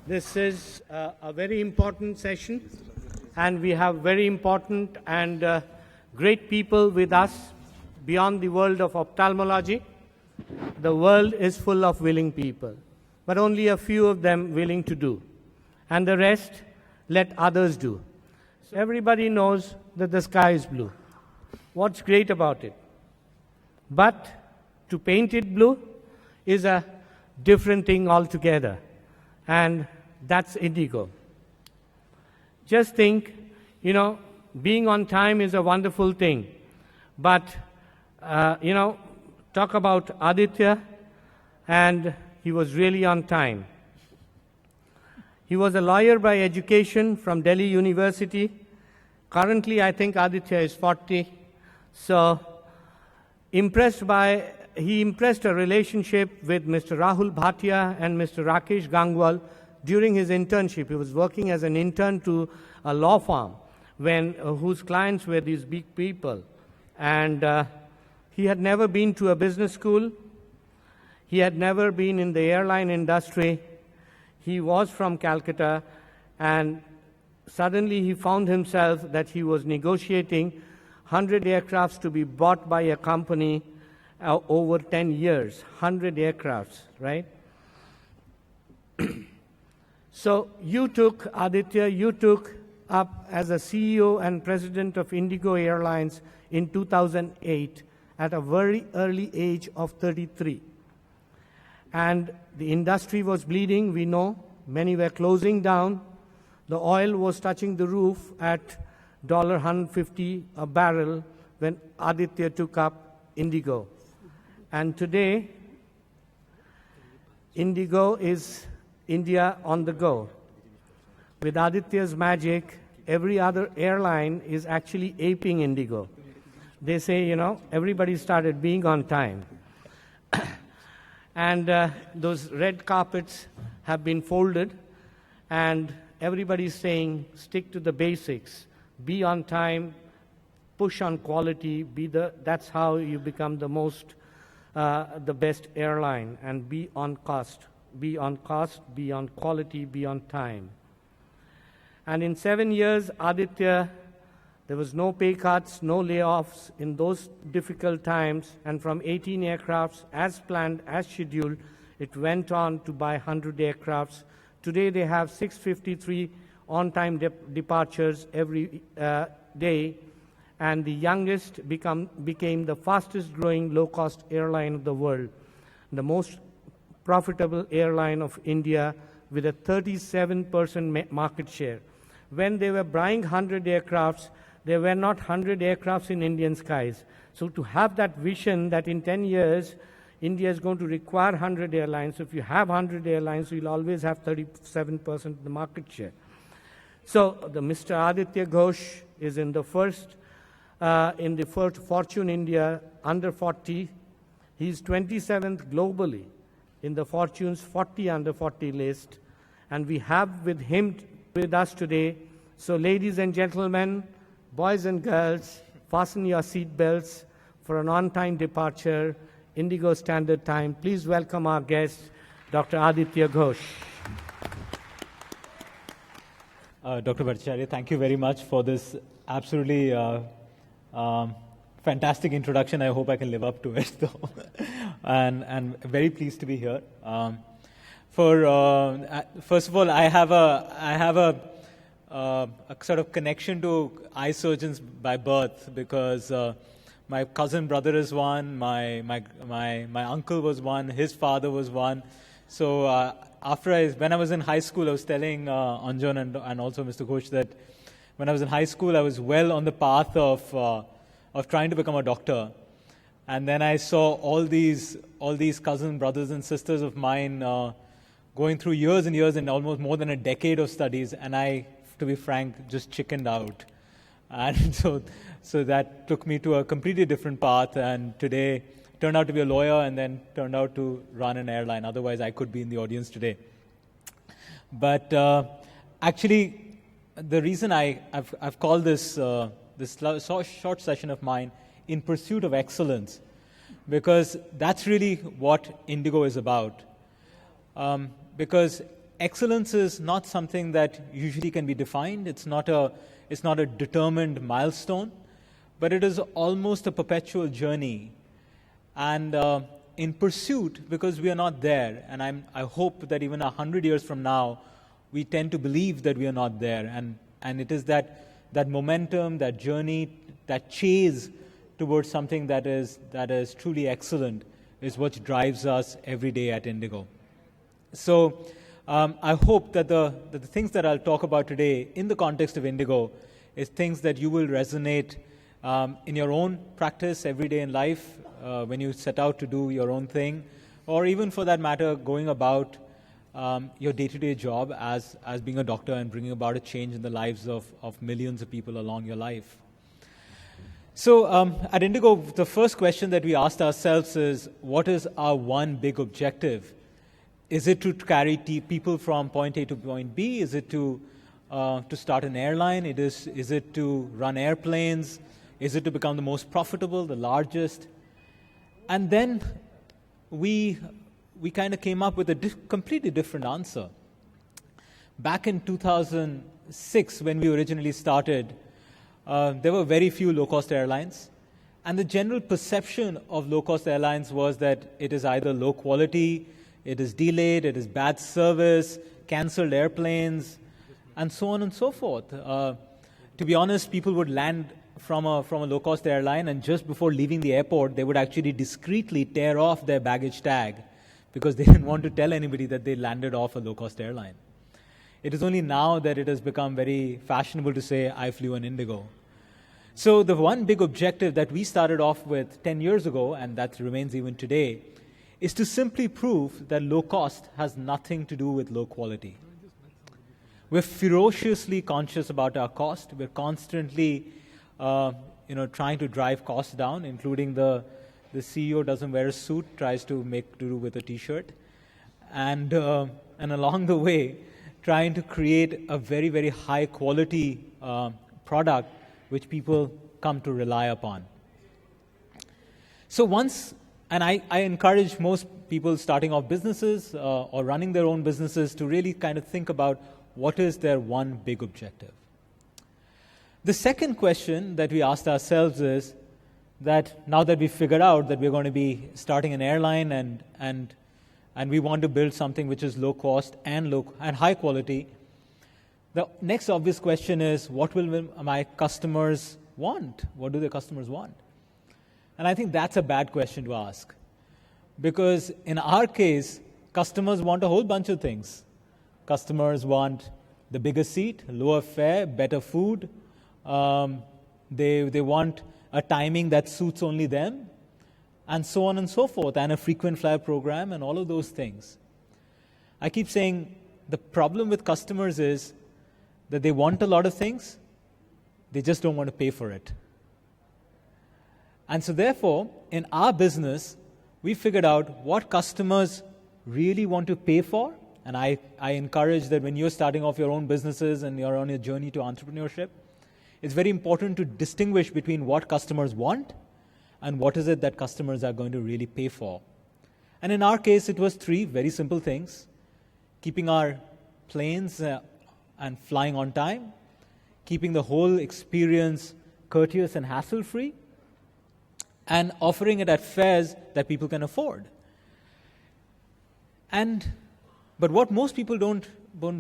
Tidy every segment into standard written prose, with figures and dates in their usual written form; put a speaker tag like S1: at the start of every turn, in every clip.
S1: This is a very important session, and we have very important and great people with us beyond the world of ophthalmology. The world is full of willing people, but only a few of them willing to do, and the rest let others do. So everybody knows that the sky is blue. What's great about it? But to paint it blue is a different thing altogether, and that's IndiGo. Just think, being on time is a wonderful thing, but, talk about Aditya, and he was really on time. He was a lawyer by education from Delhi University. Currently, I think Aditya is 40. So, he impressed a relationship with Mr. Rahul Bhatia and Mr. Rakesh Gangwal during his internship. He was working as an intern to a law firm whose clients were these big people. And he had never been to a business school. He had never been in the airline industry. He was from Calcutta, and suddenly he found himself that he was negotiating 100 aircrafts to be bought by a company over 10 years. 100 aircrafts, right? So Aditya, you took up as a CEO and president of IndiGo Airlines in 2008 at a very early age of 33. And the industry was bleeding, we know. Many were closing down. The oil was touching the roof at $150 a barrel when Aditya took up IndiGo. And today, IndiGo is India on the go. With Aditya's magic, every other airline is actually aping IndiGo. They say, everybody started being on time. And those red carpets have been folded, and everybody's saying, stick to the basics, be on time, push on quality, that's how you become the best airline, and be on cost, be on quality, be on time. And in 7 years, Aditya, there was no pay cuts, no layoffs in those difficult times, and from 18 aircrafts, as planned, as scheduled, it went on to buy 100 aircrafts. Today they have 653 on-time departures every day, and the youngest became the fastest growing low-cost airline of the world, the most profitable airline of India with a 37% market share. When they were buying 100 aircrafts, there were not 100 aircrafts in Indian skies. So to have that vision that in 10 years, India is going to require 100 airlines. So if you have 100 airlines, you'll always have 37% of the market share. So the Mr. Aditya Ghosh is in the first Fortune India under 40. He's 27th globally in the Fortune's 40 under 40 list. And we have with us today. So ladies and gentlemen, boys and girls, fasten your seat belts for an on-time departure, IndiGo Standard Time. Please welcome our guest, Dr. Aditya Ghosh.
S2: Dr. Bhattacharya, thank you very much for this absolutely fantastic introduction. I hope I can live up to it, though. and very pleased to be here. First of all, I have a sort of connection to eye surgeons by birth because my cousin brother is one, my uncle was one, his father was one. So when I was in high school, I was telling Anjan and also Mr. Ghosh that when I was in high school, I was well on the path of trying to become a doctor. And then I saw all these cousin brothers and sisters of mine going through years and years and almost more than a decade of studies, and I, to be frank, just chickened out. And so that took me to a completely different path, and today turned out to be a lawyer and then turned out to run an airline. Otherwise, I could be in the audience today. But actually, the reason I've called this short session of mine In Pursuit of Excellence, because that's really what IndiGo is about. Because excellence is not something that usually can be defined. It's not a determined milestone, but it is almost a perpetual journey. And in pursuit, because we are not there, and I hope that even 100 years from now, we tend to believe that we are not there. And it is that momentum, that journey, that chase towards something that is truly excellent is what drives us every day at IndiGo. So I hope that the things that I'll talk about today in the context of IndiGo is things that you will resonate in your own practice every day in life, when you set out to do your own thing, or even for that matter, going about your day-to-day job as being a doctor and bringing about a change in the lives of millions of people along your life. So at IndiGo, the first question that we asked ourselves is, what is our one big objective? Is it to carry people from point A to point B? Is it to start an airline? Is it to run airplanes? Is it to become the most profitable, the largest? And then we kind of came up with a completely different answer. Back in 2006, when we originally started, there were very few low-cost airlines. And the general perception of low-cost airlines was that it is either low quality, it is delayed, it is bad service, cancelled airplanes, and so on and so forth. To be honest, people would land from a low-cost airline, and just before leaving the airport, they would actually discreetly tear off their baggage tag because they didn't want to tell anybody that they landed off a low-cost airline. It is only now that it has become very fashionable to say, I flew an IndiGo. So the one big objective that we started off with 10 years ago, and that remains even today, is to simply prove that low cost has nothing to do with low quality. We're ferociously conscious about our cost. We're constantly trying to drive costs down, including the CEO doesn't wear a suit, tries to make do with a T-shirt. And along the way, trying to create a very, very high quality product which people come to rely upon. So I encourage most people starting off businesses or running their own businesses to really kind of think about what is their one big objective. The second question that we asked ourselves is that now that we figured out that we're going to be starting an airline and we want to build something which is low cost and high quality, the next obvious question is, what will my customers want? What do the customers want? And I think that's a bad question to ask. Because in our case, customers want a whole bunch of things. Customers want the bigger seat, lower fare, better food. They want a timing that suits only them, and so on and so forth, and a frequent flyer program and all of those things. I keep saying the problem with customers is that they want a lot of things, they just don't want to pay for it. And so therefore, in our business, we figured out what customers really want to pay for. And I encourage that when you're starting off your own businesses and you're on your journey to entrepreneurship, it's very important to distinguish between what customers want and what is it that customers are going to really pay for. And in our case, it was three very simple things: keeping our planes and flying on time, keeping the whole experience courteous and hassle-free, and offering it at fares that people can afford. But what most people don't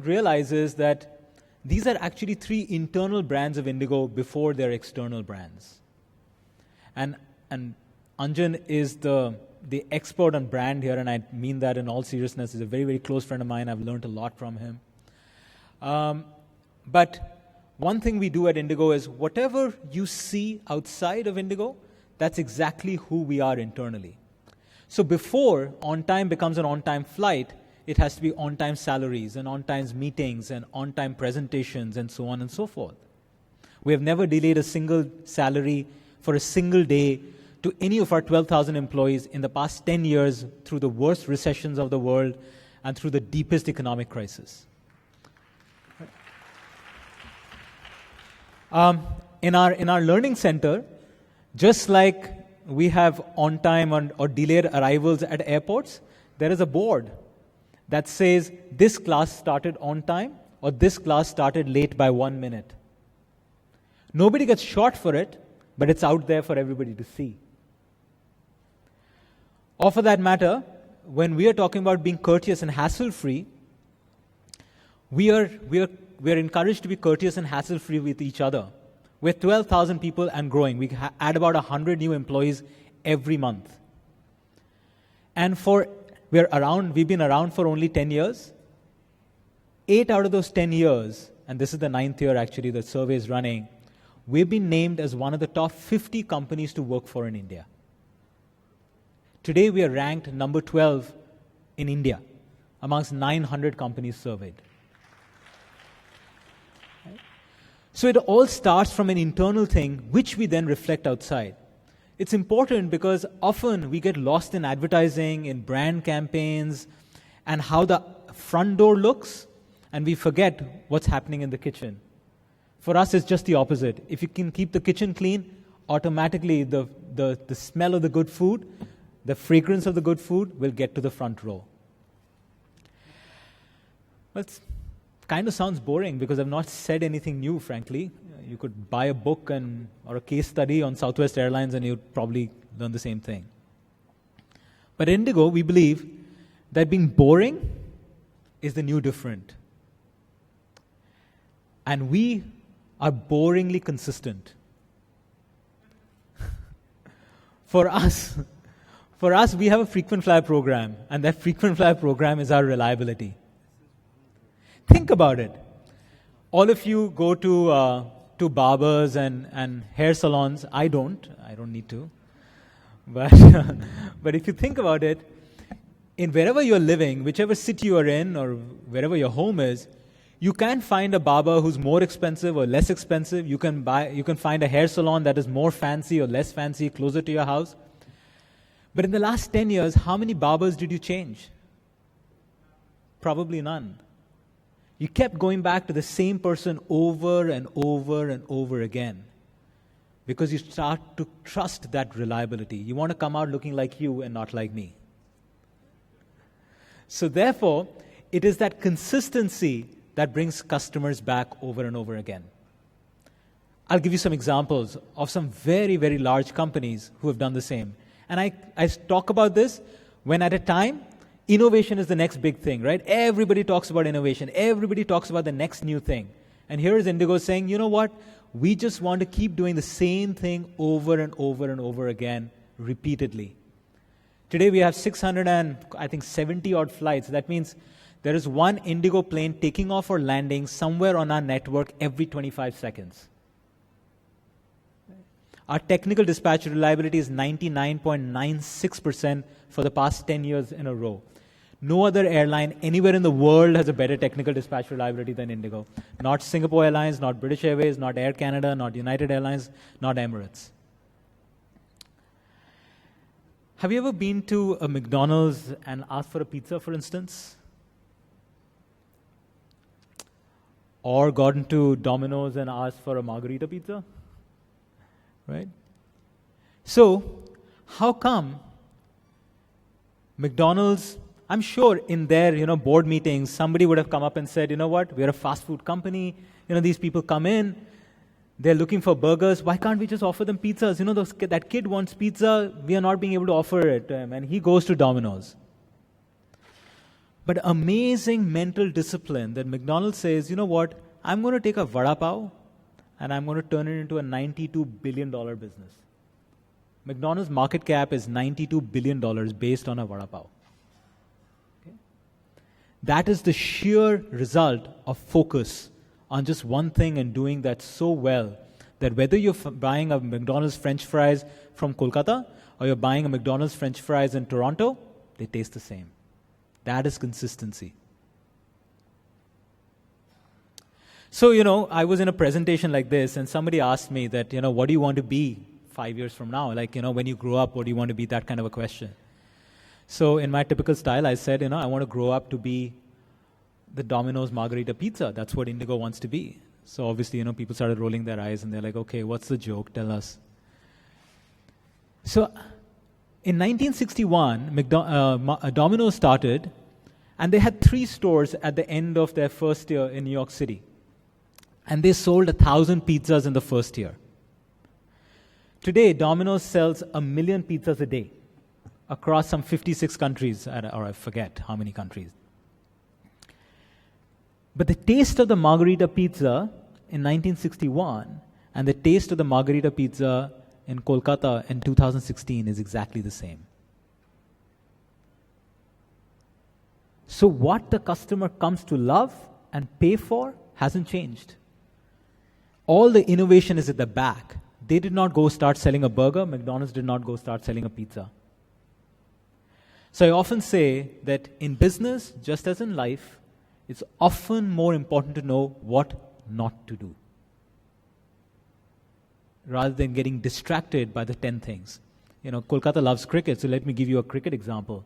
S2: realize is that these are actually three internal brands of IndiGo before their external brands. And Anjan is the expert on brand here, and I mean that in all seriousness. He's a very, very close friend of mine. I've learned a lot from him. But one thing we do at IndiGo is whatever you see outside of IndiGo, that's exactly who we are internally. So before on-time becomes an on-time flight, it has to be on-time salaries and on-time meetings and on-time presentations and so on and so forth. We have never delayed a single salary for a single day to any of our 12,000 employees in the past 10 years through the worst recessions of the world and through the deepest economic crisis. In our learning center, just like we have on-time or delayed arrivals at airports, there is a board that says this class started on time or this class started late by 1 minute. Nobody gets shot for it, but it's out there for everybody to see. Or for that matter, when we are talking about being courteous and hassle-free, we are encouraged to be courteous and hassle-free with each other. We're 12,000 people and growing. We add about 100 new employees every month. And we've been around for only 10 years. 8 out of those 10 years, and this is the 9th year actually the survey is running, we've been named as one of the top 50 companies to work for in India. Today we are ranked number 12 in India amongst 900 companies surveyed. So it all starts from an internal thing which we then reflect outside. It's important because often we get lost in advertising, in brand campaigns, and how the front door looks, and we forget what's happening in the kitchen. For us, it's just the opposite. If you can keep the kitchen clean, automatically the smell of the good food, the fragrance of the good food will get to the front row. Well, it kind of sounds boring because I've not said anything new, frankly. You could buy a book or a case study on Southwest Airlines and you'd probably learn the same thing. But at IndiGo, we believe that being boring is the new different. And we are boringly consistent. For us, we have a frequent flyer program, and that frequent flyer program is our reliability. Think about it. All of you go to barbers and hair salons. I don't need to. But but if you think about it, in wherever you're living, whichever city you are in or wherever your home is, you can find a barber who's more expensive or less expensive. You can find a hair salon that is more fancy or less fancy, closer to your house. But in the last 10 years, how many barbers did you change? Probably none. You kept going back to the same person over and over and over again because you start to trust that reliability. You want to come out looking like you and not like me. So therefore, it is that consistency that brings customers back over and over again. I'll give you some examples of some very, very large companies who have done the same. And I talk about this when at a time, innovation is the next big thing, right? Everybody talks about innovation. Everybody talks about the next new thing. And here is IndiGo saying, you know what? We just want to keep doing the same thing over and over and over again, repeatedly. Today we have 670 odd flights. That means there is one IndiGo plane taking off or landing somewhere on our network every 25 seconds. Our technical dispatch reliability is 99.96% for the past 10 years in a row. No other airline anywhere in the world has a better technical dispatch reliability than IndiGo. Not Singapore Airlines, not British Airways, not Air Canada, not United Airlines, not Emirates. Have you ever been to a McDonald's and asked for a pizza, for instance? Or gotten to Dominos and asked for a margarita pizza? Right? So, how come McDonald's, I'm sure in their board meetings, somebody would have come up and said, you know what, we're a fast food company, these people come in, they're looking for burgers, why can't we just offer them pizzas? That kid wants pizza, we are not being able to offer it to him, and he goes to Domino's. But amazing mental discipline that McDonald's says, you know what, I'm going to take a vada pav, and I'm going to turn it into a $92 billion business. McDonald's market cap is $92 billion based on a vada pav. Okay? That is the sheer result of focus on just one thing and doing that so well that whether you're buying a McDonald's French fries from Kolkata or you're buying a McDonald's French fries in Toronto, they taste the same. That is consistency. So, I was in a presentation like this and somebody asked me that, what do you want to be 5 years from now? Like, when you grow up, what do you want to be? That kind of a question. So in my typical style, I said, I want to grow up to be the Domino's margarita pizza. That's what IndiGo wants to be. So obviously, people started rolling their eyes and they're like, okay, what's the joke? Tell us. So in 1961, Domino's started And they had 3 stores at the end of their first year in New York City. And they sold 1,000 pizzas in the first year. Today, Domino's sells 1 million pizzas a day across some 56 countries, or I forget how many countries. But the taste of the margarita pizza in 1961 and the taste of the margarita pizza in Kolkata in 2016 is exactly the same. So what the customer comes to love and pay for hasn't changed. All the innovation is at the back. They did not go start selling a burger. McDonald's did not go start selling a pizza. So I often say that in business, just as in life, it's often more important to know what not to do, rather than getting distracted by the 10 things. Kolkata loves cricket, so let me give you a cricket example.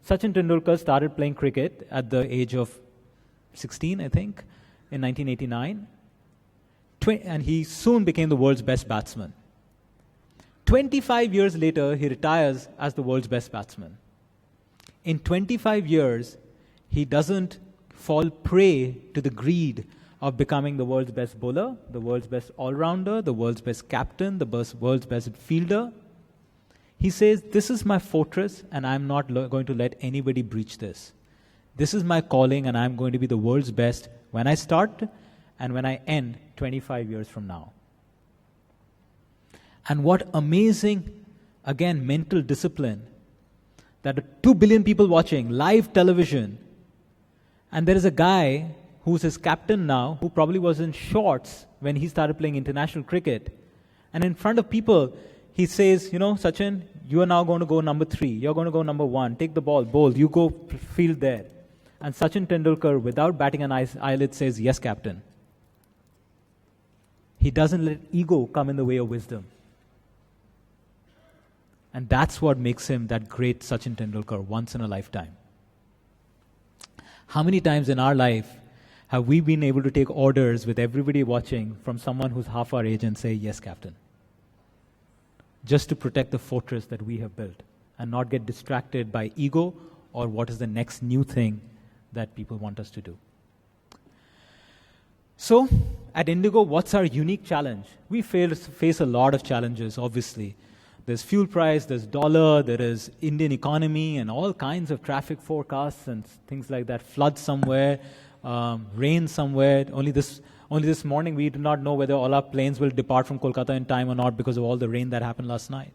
S2: Sachin Tendulkar started playing cricket at the age of 16, I think, in 1989. And he soon became the world's best batsman. 25 years later, he retires as the world's best batsman. In 25 years, he doesn't fall prey to the greed of becoming the world's best bowler, the world's best all-rounder, the world's best captain, the world's best fielder. He says, this is my fortress, and I'm not going to let anybody breach this. This is my calling, and I'm going to be the world's best when I start and when I end 25 years from now. And what amazing, again, mental discipline, that 2 billion people watching live television, and there is a guy who's his captain now, who probably was in shorts when he started playing international cricket. And in front of people, he says, Sachin, you are now going to go number 3. You're going to go number 1. Take the ball, bowl. You go field there. And Sachin Tendulkar, without batting an eyelid, says, yes, captain. He doesn't let ego come in the way of wisdom. And that's what makes him that great Sachin Tendulkar, once in a lifetime. How many times in our life have we been able to take orders with everybody watching from someone who's half our age and say, yes, captain? Just to protect the fortress that we have built and not get distracted by ego or what is the next new thing that people want us to do. So, at IndiGo, what's our unique challenge? We face a lot of challenges, obviously. There's fuel price, there's dollar, there is Indian economy and all kinds of traffic forecasts and things like that. Flood somewhere, rain somewhere. Only this morning we do not know whether all our planes will depart from Kolkata in time or not because of all the rain that happened last night.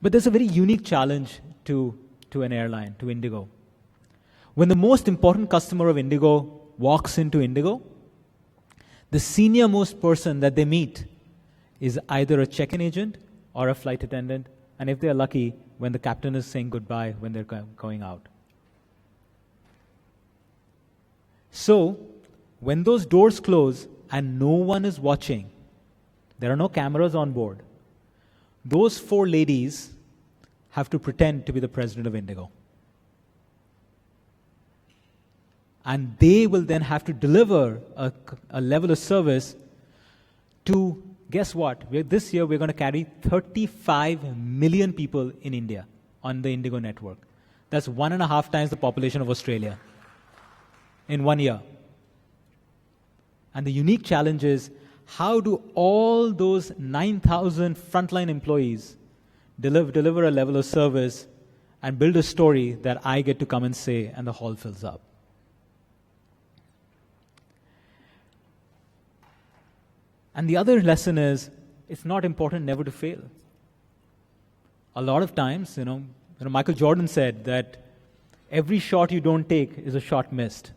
S2: But there's a very unique challenge to an airline, to IndiGo. When the most important customer of IndiGo walks into IndiGo, the senior most person that they meet is either a check-in agent or a flight attendant, and if they're lucky, when the captain is saying goodbye when they're going out. So, when those doors close and no one is watching, there are no cameras on board, those 4 ladies have to pretend to be the president of IndiGo. And they will then have to deliver a level of service to, guess what? This year we're going to carry 35 million people in India on the IndiGo network. That's 1.5 times the population of Australia in 1 year. And the unique challenge is, how do all those 9,000 frontline employees deliver a level of service and build a story that I get to come and say and the hall fills up? And the other lesson is, it's not important never to fail. A lot of times, Michael Jordan said that every shot you don't take is a shot missed.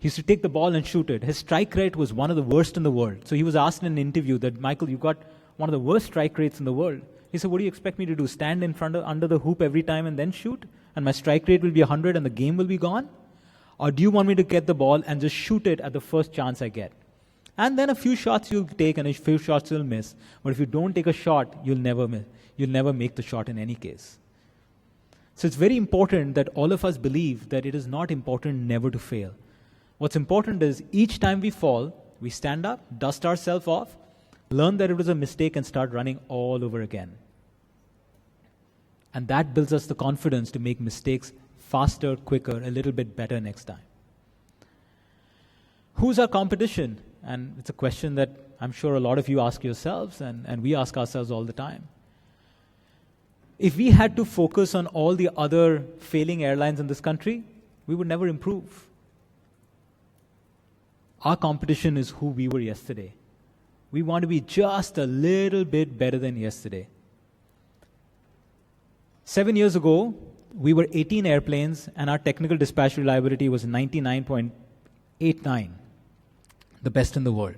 S2: He used to take the ball and shoot it. His strike rate was one of the worst in the world. So he was asked in an interview that, Michael, you've got one of the worst strike rates in the world. He said, what do you expect me to do? Stand in front under the hoop every time and then shoot? And my strike rate will be 100 and the game will be gone? Or do you want me to get the ball and just shoot it at the first chance I get? And then a few shots you'll take and a few shots you'll miss. But if you don't take a shot, you'll never miss. You'll never make the shot in any case. So it's very important that all of us believe that it is not important never to fail. What's important is each time we fall, we stand up, dust ourselves off, learn that it was a mistake and start running all over again. And that builds us the confidence to make mistakes faster, quicker, a little bit better next time. Who's our competition? And it's a question that I'm sure a lot of you ask yourselves, and we ask ourselves all the time. If we had to focus on all the other failing airlines in this country, we would never improve. Our competition is who we were yesterday. We want to be just a little bit better than yesterday. 7 years ago, we were 18 airplanes, and our technical dispatch reliability was 99.89, the best in the world.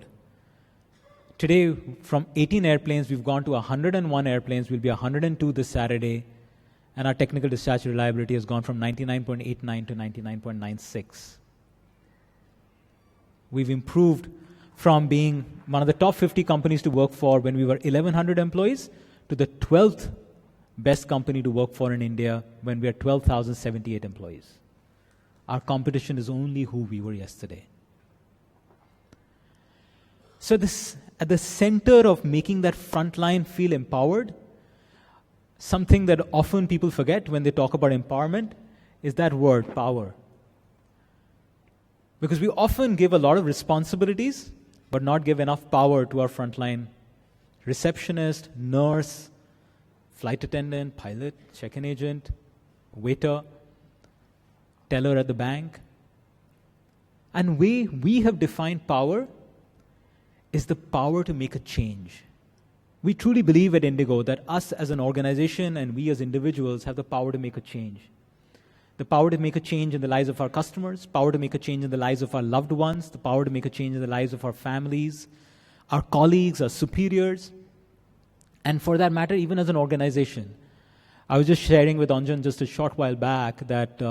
S2: Today, from 18 airplanes, we've gone to 101 airplanes. We'll be 102 this Saturday, and our technical dispatch reliability has gone from 99.89 to 99.96. We've improved from being one of the top 50 companies to work for when we were 1,100 employees to the 12th best company to work for in India when we are 12,078 employees. Our competition is only who we were yesterday. So this, at the center of making that frontline feel empowered, something that often people forget when they talk about empowerment is that word, power. Because we often give a lot of responsibilities, but not give enough power to our frontline receptionist, nurse, flight attendant, pilot, check-in agent, waiter, teller at the bank. And we have defined power is the power to make a change. We truly believe at IndiGo that us as an organization and we as individuals have the power to make a change. The power to make a change in the lives of our customers, power to make a change in the lives of our loved ones, the power to make a change in the lives of our families, our colleagues, our superiors, and for that matter, even as an organization. I was just sharing with Anjan just a short while back that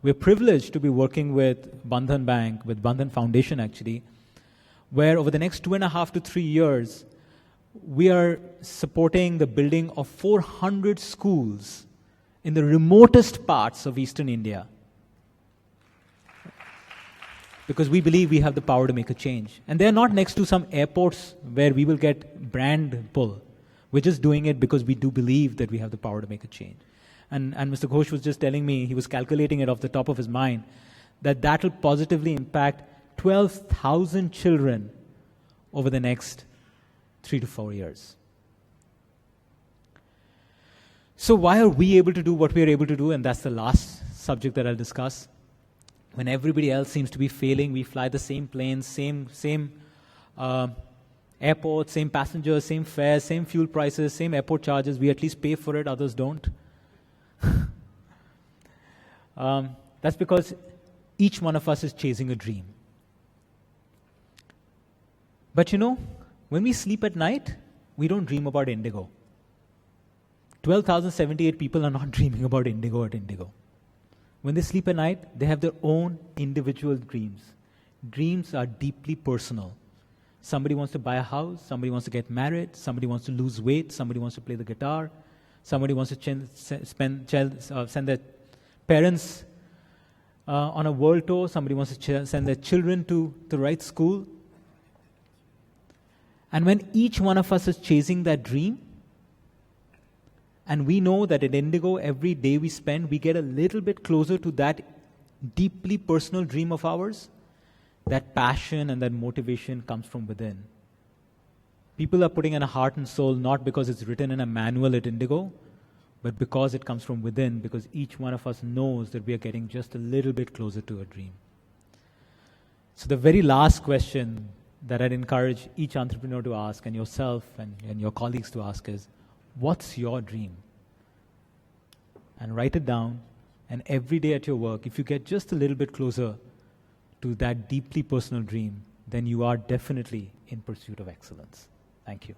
S2: we're privileged to be working with Bandhan Bank, with Bandhan Foundation actually, where over the next 2.5 to 3 years, we are supporting the building of 400 schools in the remotest parts of Eastern India. Because we believe we have the power to make a change. And they're not next to some airports where we will get brand pull. We're just doing it because we do believe that we have the power to make a change. And Mr. Ghosh was just telling me, he was calculating it off the top of his mind, that will positively impact 12,000 children over the next 3 to 4 years. So why are we able to do what we are able to do? And that's the last subject that I'll discuss. When everybody else seems to be failing, we fly the same planes, same airports, same passengers, same fares, same fuel prices, same airport charges. We at least pay for it, others don't. That's because each one of us is chasing a dream. But when we sleep at night, we don't dream about IndiGo. 12,078 people are not dreaming about IndiGo at IndiGo. When they sleep at night, they have their own individual dreams. Dreams are deeply personal. Somebody wants to buy a house, somebody wants to get married, somebody wants to lose weight, somebody wants to play the guitar, somebody wants to send their parents on a world tour, somebody wants to send their children to the right school. And when each one of us is chasing that dream, and we know that at IndiGo, every day we spend, we get a little bit closer to that deeply personal dream of ours, that passion and that motivation comes from within. People are putting in a heart and soul not because it's written in a manual at IndiGo, but because it comes from within, because each one of us knows that we are getting just a little bit closer to a dream. So the very last question that I'd encourage each entrepreneur to ask, and yourself and your colleagues to ask is, what's your dream? And write it down, and every day at your work, if you get just a little bit closer to that deeply personal dream, then you are definitely in pursuit of excellence. Thank you.